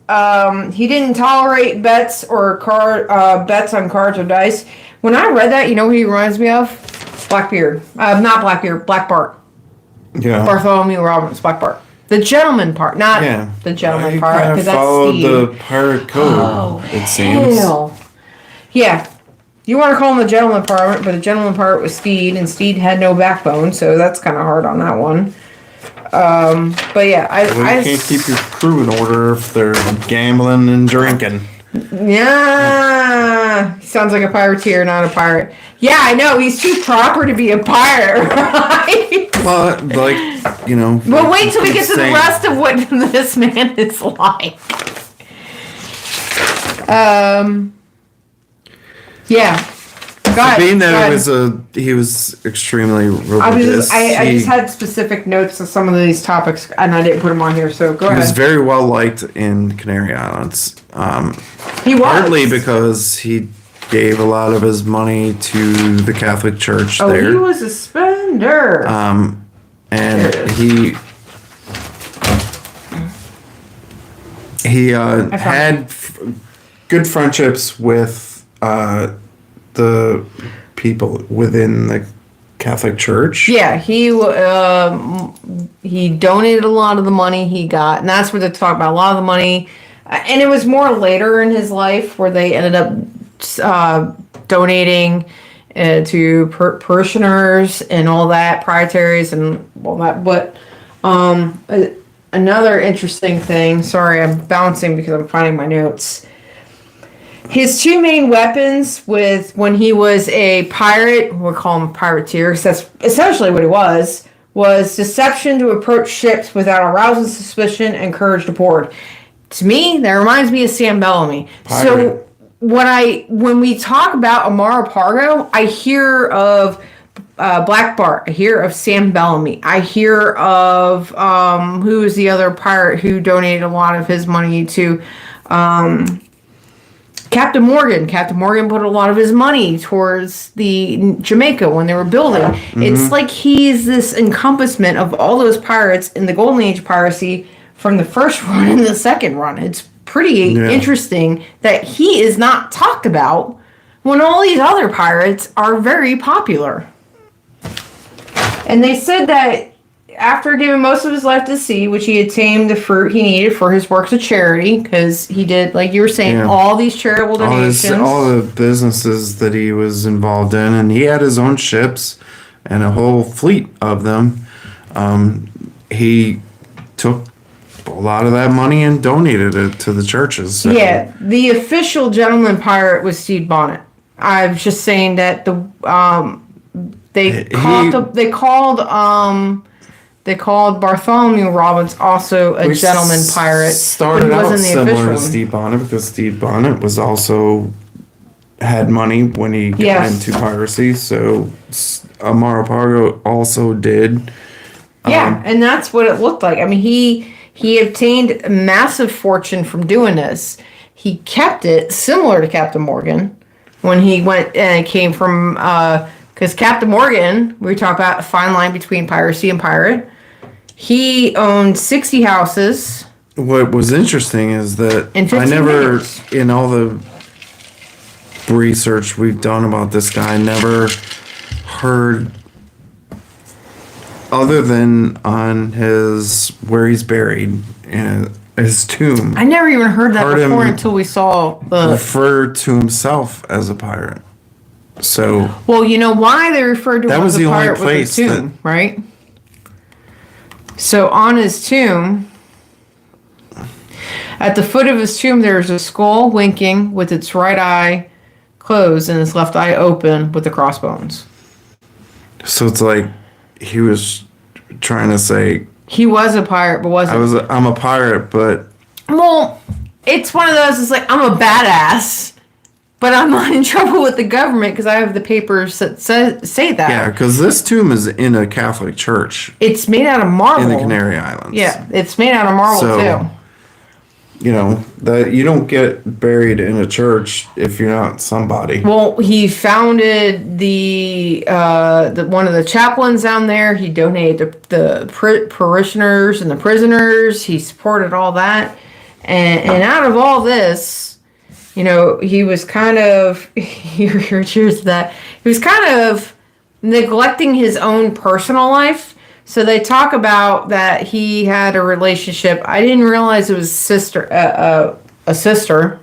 He didn't tolerate bets or bets on cards or dice. When I read that, you know who he reminds me of? Blackbeard. Not Blackbeard. Black Bart. Yeah. Bartholomew Robbins. Black Bart. The gentleman part, not the gentleman part, because that's followed Steve. the pirate code. It seems. Yeah. You want to call him the gentleman part, but the gentleman part was Steed, and Steed had no backbone, so that's kind of hard on that one. But yeah, I can't keep your crew in order if they're gambling and drinking. Yeah, he sounds like a pirateer, not a pirate. Yeah, I know, he's too proper to be a pirate, right? Well, like, you know. But wait till we get to the rest of what this man is like. Yeah. Being that he was extremely religious. I just had specific notes of some of these topics, and I didn't put them on here. So go ahead. He was very well liked in Canary Islands. He was partly because he gave a lot of his money to the Catholic Church there. Oh, he was a spender. And he had good friendships with the people within the Catholic Church. Yeah, he donated a lot of the money he got, and that's where they talk about a lot of the money. And it was more later in his life where they ended up donating to parishioners and all that, prietaries and all that. But another interesting thing, sorry, I'm bouncing because I'm finding my notes. His two main weapons when he was a pirate, we'll call him a pirateer, because that's essentially what he was deception to approach ships without arousing suspicion and courage to board. To me, that reminds me of Sam Bellamy. Pirate. So when we talk about Amaro Pargo, I hear of Black Bart. I hear of Sam Bellamy. I hear of who is the other pirate who donated a lot of his money to Captain Morgan. Captain Morgan put a lot of his money towards the Jamaica when they were building. Mm-hmm. It's like he's this encompassment of all those pirates in the Golden Age piracy from the first run and the second run. It's pretty interesting that he is not talked about when all these other pirates are very popular. And they said that after giving most of his life to sea, which he had tamed the fruit he needed for his works of charity, because he did, like you were saying, all these charitable donations. All the businesses that he was involved in, and he had his own ships and a whole fleet of them. He took a lot of that money and donated it to the churches. So. Yeah, the official gentleman pirate was Stede Bonnet. I was just saying that they called Bartholomew Robbins also a gentleman pirate. Started out similar to Stede Bonnet because Stede Bonnet was also had money when he got into piracy. So Amaro Pargo also did. Yeah, and that's what it looked like. I mean, he obtained a massive fortune from doing this. He kept it similar to Captain Morgan when he went and came from because Captain Morgan, we talk about a fine line between piracy and pirate. He owned 60 houses. What was interesting is that I never, in all the research we've done about this guy, never heard, other than on where he's buried in his tomb. I never even heard that before until we saw refer to himself as a pirate. So well, you know why they referred to him as a pirate with his tomb, right? So on his tomb, at the foot of his tomb, there's a skull winking with its right eye closed and its left eye open with the crossbones. So it's like he was trying to say he was a pirate, but wasn't. I'm a pirate, but well, it's one of those. It's like I'm a badass. But I'm not in trouble with the government because I have the papers that say that. Yeah, because this tomb is in a Catholic church. It's made out of marble. In the Canary Islands. Yeah, it's made out of marble too. that you don't get buried in a church if you're not somebody. Well, he founded the one of the chaplains down there. He donated the parishioners and the prisoners. He supported all that, and out of all this, he was kind of cheers to that. He was kind of neglecting his own personal life. So they talk about that he had a relationship. I didn't realize it was a sister.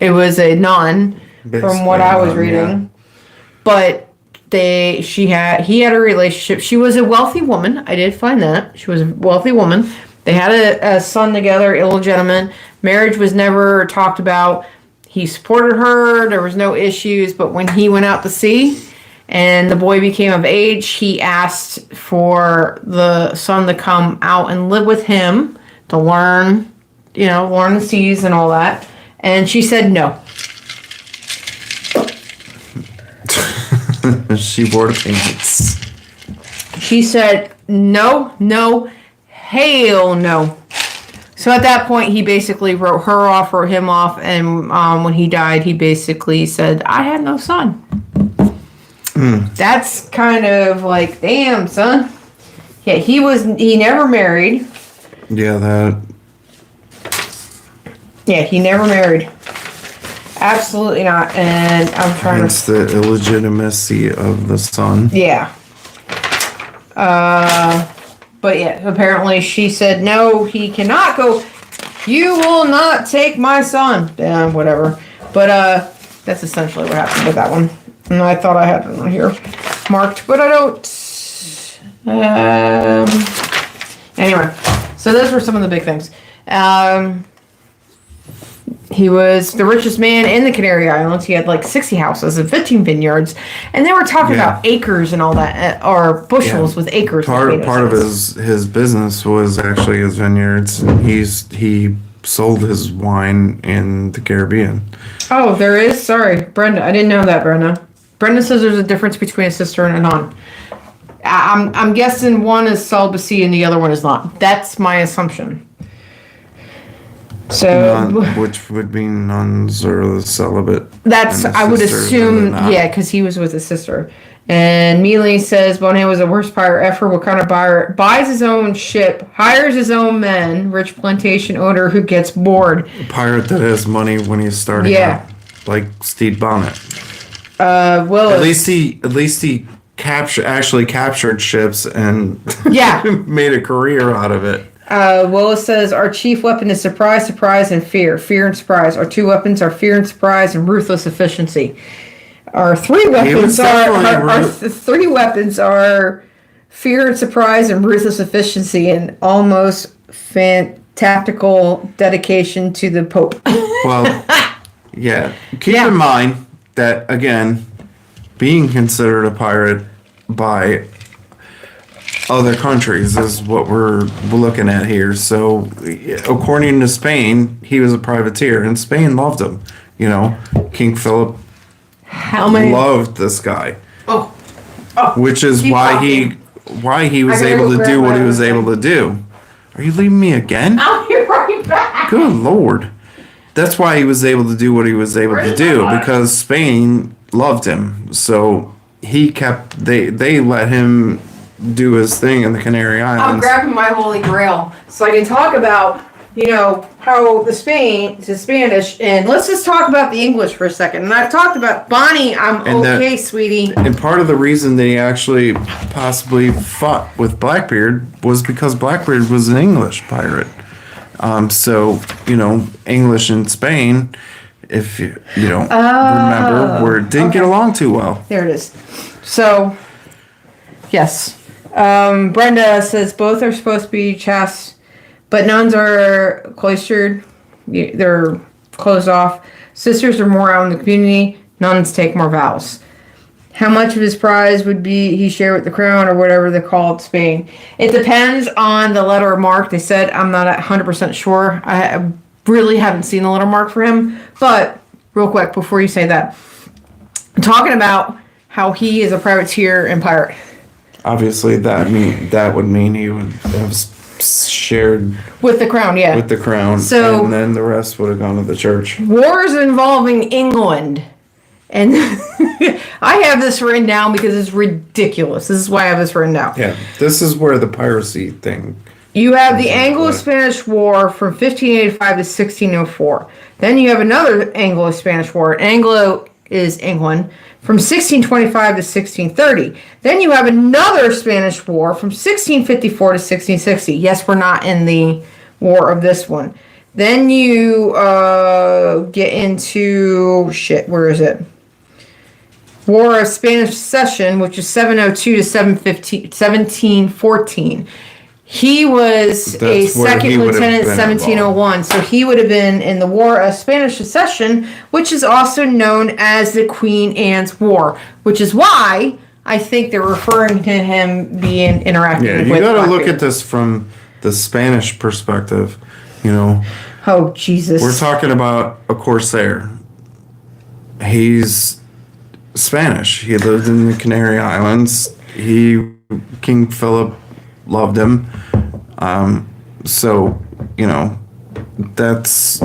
It was a nun, from what I was reading. Yeah. But he had a relationship. She was a wealthy woman. I did find that. She was a wealthy woman. They had a son together, illegitimate. Marriage was never talked about. He supported her. There was no issues. But when he went out to sea and the boy became of age, he asked for the son to come out and live with him to learn the seas and all that. And she said no. She wore the pants. She said no, hell no. So at that point, he basically wrote him off, and when he died, he basically said, I had no son. That's kind of like, damn, son. Yeah, he never married. Yeah, he never married. Absolutely not. And I'm trying hence the illegitimacy of the son. Yeah. But yeah, apparently she said, no, he cannot go. You will not take my son. Damn, whatever. But that's essentially what happened with that one. And I thought I had it on here marked, but I don't. Anyway, so those were some of the big things. He was the richest man in the Canary Islands. He had like 60 houses and 15 vineyards. And they were talking about acres and all that, or bushels with acres. Part of his business was actually his vineyards. He sold his wine in the Caribbean. Oh, there is? Sorry, Brenda. I didn't know that, Brenda. Brenda says there's a difference between a sister and a nun. I'm guessing one is celibacy and the other one is not. That's my assumption. So, which would be nuns or celibate. I would assume, because he was with his sister. And Mealy says Bonehead was the worst pirate ever. What kind of pirate buys his own ship, hires his own men, rich plantation owner who gets bored. A pirate that has money when he's starting out, like Steve Bonnet. Well, at least he actually captured ships and made a career out of it. Willis says our chief weapon is surprise, surprise, and fear. Fear and surprise. Our two weapons are fear and surprise and ruthless efficiency. Our three weapons are fear and surprise and ruthless efficiency and almost tactical dedication to the Pope. Well, yeah. Keep in mind that, again, being considered a pirate by other countries is what we're looking at here. So, according to Spain, he was a privateer, and Spain loved him. King Philip loved this guy. Which is why he was able to do what he was able to do. Are you leaving me again? I'll be right back. Good Lord. That's why he was able to do what he was able to do, because Spain loved him. So they let him do his thing in the Canary Islands. I'm grabbing my holy grail so I can talk about, how the Spanish, and let's just talk about the English for a second. And I've talked about Bonnie. Sweetie. And part of the reason they actually possibly fought with Blackbeard was because Blackbeard was an English pirate. So, English and Spain, if you don't remember, didn't get along too well. There it is. So, yes. Brenda says both are supposed to be chaste, but nuns are cloistered. They're closed off. Sisters are more out in the community. Nuns take more vows. How much of his prize would be he share with the crown or whatever they call it, Spain? It depends on the letter of mark. They said, I'm not 100% sure. I really haven't seen the letter mark for him. But real quick, before you say that, I'm talking about how he is a privateer and pirate. Obviously, that would mean he would have shared with the crown, yeah. with the crown. So- and then the rest would have gone to the church. Wars involving England. And I have this written down because it's ridiculous. This is why I have this written down. Yeah, this is where the piracy thing. You have the Anglo-Spanish War from 1585 to 1604. Then you have another Anglo-Spanish War. Anglo is England from 1625 to 1630. Then you have another Spanish War from 1654 to 1660. Yes, we're not in the war of this one. Then you get into where is it? War of Spanish Succession, which is 702 to 1714. He was a second lieutenant in 1701, so he would have been in the War of Spanish Succession, which is also known as the Queen Anne's War, which is why I think they're referring to him being interacting with. Yeah, you got to look at this from the Spanish perspective, you know. Oh, Jesus. We're talking about a Corsair. He's Spanish. He lived in the Canary Islands. King Philip loved him. So, you know, that's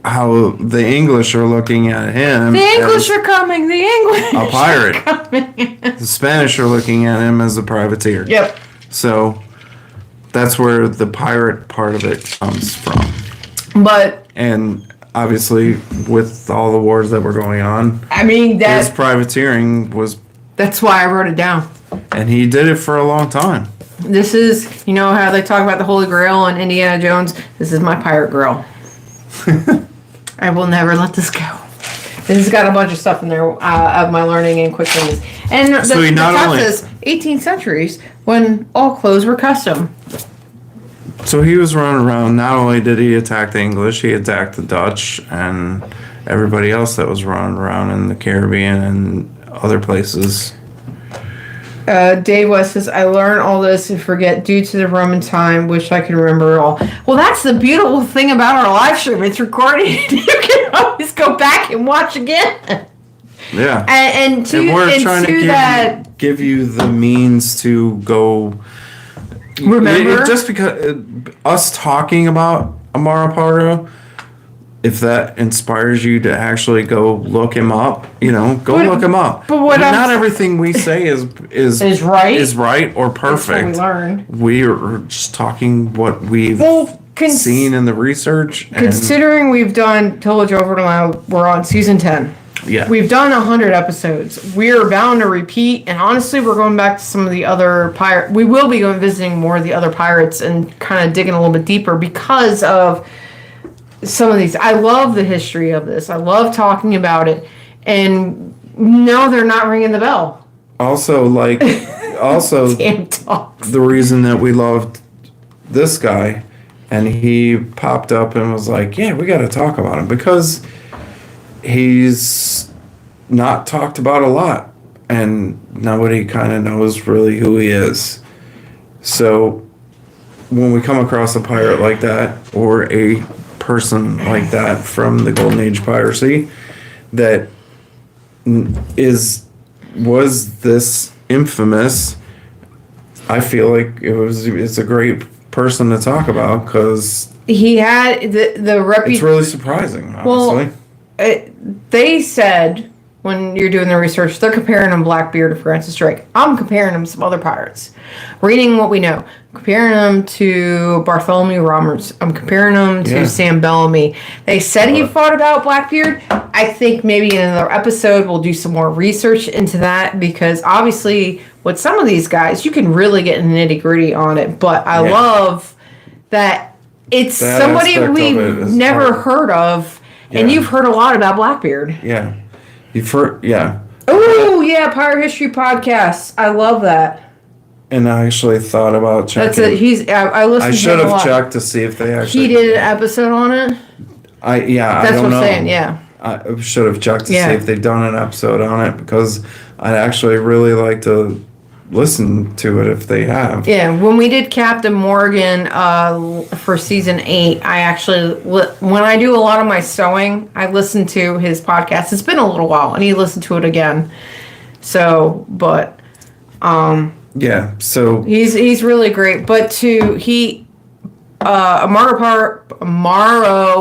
how the English are looking at him. The English are coming. The English a pirate. are coming. The Spanish are looking at him as a privateer. Yep. So that's where the pirate part of it comes from. And obviously, with all the wars that were going on, I mean, his privateering was. That's why I wrote it down. And he did it for a long time. This is, you know how they talk about the Holy Grail and Indiana Jones? This is my pirate grail. I will never let this go. This has got a bunch of stuff in there of my learning and quick things. And so the top says 18th centuries when all clothes were custom. So he was running around. Not only did he attack the English, he attacked the Dutch and everybody else that was running around in the Caribbean and other places. Dave West says, I learned all this and forget due to the Roman time, wish I could remember it all. Well, that's the beautiful thing about our live stream. It's recorded. You can always go back and watch again. Yeah. And we're trying to give you the means to go. Remember? Just because us talking about Amaro Pargo, if that inspires you to actually go look him up, you know, look him up. But not everything we say is right or perfect. That's what we learned. We are just talking what we've seen in the research. Considering we've done Pillage Overload, we're on season 10. Yeah. We've done 100 episodes. We're bound to repeat, and honestly, we're going back to some of the other pirates. We will be visiting more of the other pirates and kind of digging a little bit deeper because of some of these. I love the history of this. I love talking about it. And no, they're not ringing the bell. Also, Damn dogs. The reason that we loved this guy, and he popped up and was like, yeah, we got to talk about him because he's not talked about a lot and nobody kind of knows really who he is. So when we come across a pirate like that or a person like that from the Golden Age piracy that was this infamous, I feel like it's a great person to talk about because he had the reputation. It's really surprising, honestly. Well, they said when you're doing the research, they're comparing him Blackbeard to Francis Drake. I'm comparing him to some other pirates. Reading what we know. I'm comparing him to Bartholomew Roberts. I'm comparing him to Sam Bellamy. They said he fought about Blackbeard. I think maybe in another episode we'll do some more research into that because obviously with some of these guys, you can really get in the nitty gritty on it. But I love that it's somebody we've never heard of. And you've heard a lot about Blackbeard. Yeah. You've heard, Oh, yeah, Pirate History Podcast. I love that. And I actually thought about checking. That's it. I listened to I should have checked to see if they actually. He did an episode on it? I don't know. That's what I'm saying, yeah. I should have checked to see if they've done an episode on it because I'd actually really like to listen to it if they have. Yeah, when we did Captain Morgan for season 8, I actually, when I do a lot of my sewing, I listen to his podcast. It's been a little while, and he listened to it again. So, but Yeah. So He's really great. But Amaro,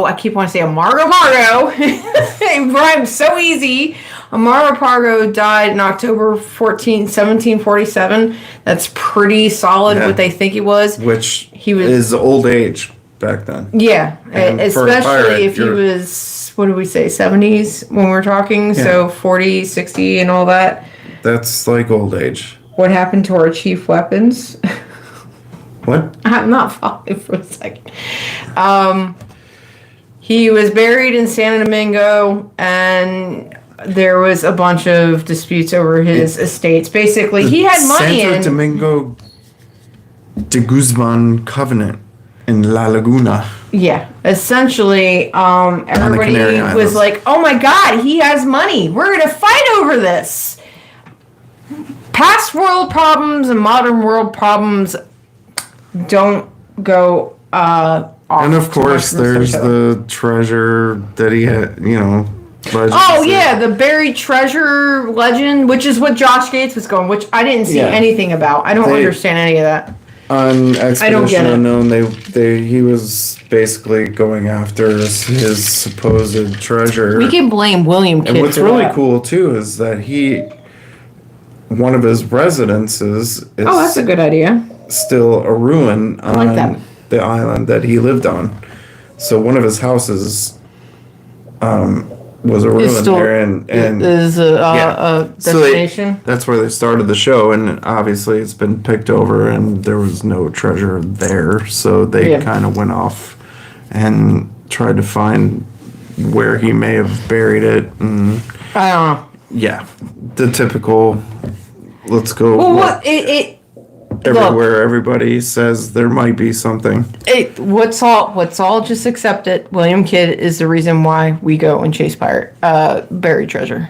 I keep wanting to say Amaro Pargo. It rhymes so easy. Amaro Pargo died in October 1747. That's pretty solid what they think he was. Which he was is old age back then. Yeah, And especially if he was, what did we say, 70s when we're talking? Yeah. So 40, 60 and all that. That's like old age. What happened to our chief weapons? What? I'm not following for a second. He was buried in Santo Domingo, and there was a bunch of disputes over his estates. Basically, he had money Santo Domingo de Guzman Covenant in La Laguna. Yeah, essentially, everybody was like, "Oh my God, he has money. We're gonna fight over this." Past world problems and modern world problems don't go off. And of course, there's the treasure that he had, Oh yeah, the buried treasure legend, which is what Josh Gates was going, which I didn't see anything about. I don't understand any of that. On Expedition Unknown, he was basically going after his supposed treasure. We can blame William Kidd. And what's really cool too is that one of his residences is that's a good idea. Still a ruin on the island that he lived on. So one of his houses was a ruin there, and is a destination. So that's where they started the show, and obviously it's been picked over, and there was no treasure there, so they kind of went off and tried to find where he may have buried it, and I don't know. Yeah, the typical. Let's go. Well, everywhere everybody says there might be something. What's all just accept it. William Kidd is the reason why we go and chase buried treasure.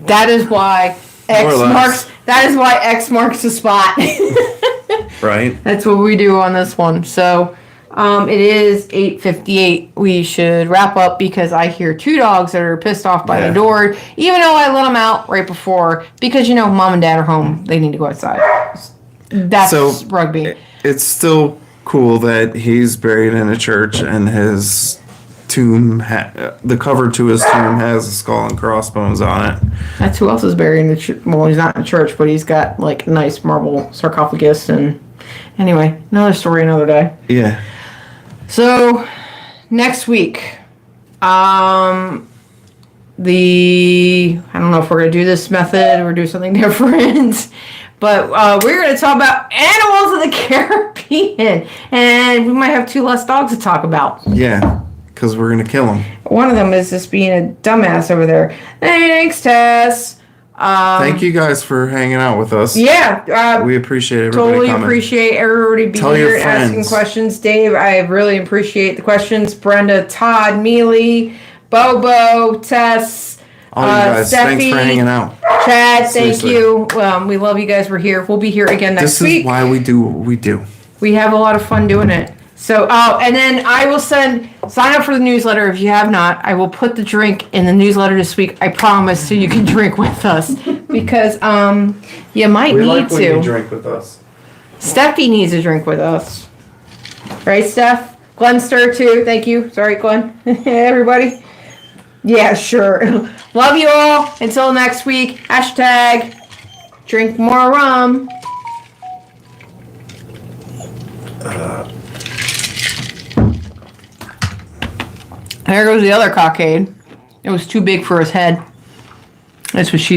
That is why X marks the spot. Right. That's what we do on this one. So it is 8:58. We should wrap up because I hear two dogs that are pissed off by the door, even though I let them out right before, because mom and dad are home. They need to go outside. That's rugby. It's still cool that he's buried in a church, and his tomb, the cover to his tomb has a skull and crossbones on it. That's who else is buried in the church. Well, he's not in a church, but he's got like nice marble sarcophagus. And anyway, another story, another day. Yeah. So next week, I don't know if we're gonna do this method or do something different. But we're going to talk about animals of the Caribbean. And we might have two less dogs to talk about. Yeah, because we're going to kill them. One of them is just being a dumbass over there. Thanks, Tess. Thank you guys for hanging out with us. Yeah. We appreciate everybody totally coming. Appreciate everybody being here and asking questions. Dave, I really appreciate the questions. Brenda, Todd, Mealy, Bobo, Tess, all you guys, Steffi, thanks for hanging out. Chad, thank you. We love you guys. We're here. We'll be here again next week. This is why we do what we do. We have a lot of fun doing it. So, and then I will sign up for the newsletter if you have not. I will put the drink in the newsletter this week. I promise, so you can drink with us because you might need to. You drink with us. Steffi needs a drink with us, right, Steph? Glenn Stir too. Thank you. Sorry, Glenn. Everybody. Yeah, sure. Love you all. Until next week. # drink more rum. There goes the other cockade. It was too big for his head. That's what she said.